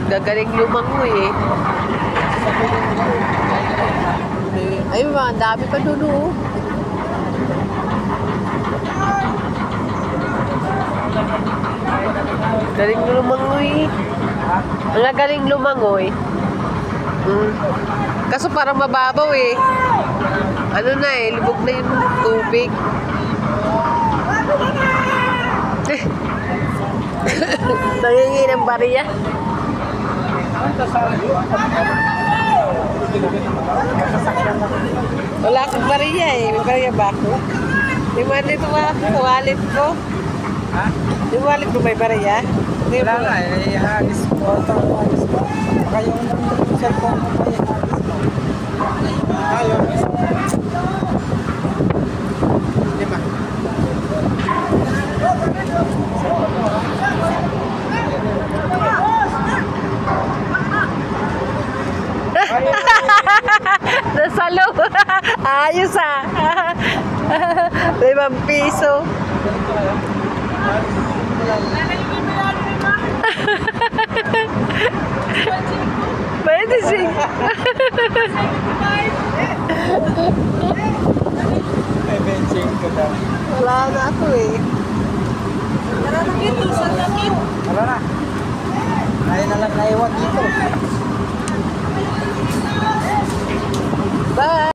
Gagaling lumangoy eh. Ay, mga dami pa doon oh. Galing lumangoy. Ang galing lumangoy. Kaso parang mababaw eh. Ano na eh, libog na yung tubig. Nangingi ng bariya. Wala akong bariya eh. May bariya ba ako? Yung wallet ko ako. Wallet ko. Yung wallet ko may bariya? Wala nga eh. Hagis ko. Hagis ko. Baka yung cellphone mo pa yung hagis ko. Ayun. Lima. Nasalo. Ayos ah. 5 piso. Pwede siya. May benching ko daw. Wala na ako eh. Wala na. Ayaw na lang naiwan dito.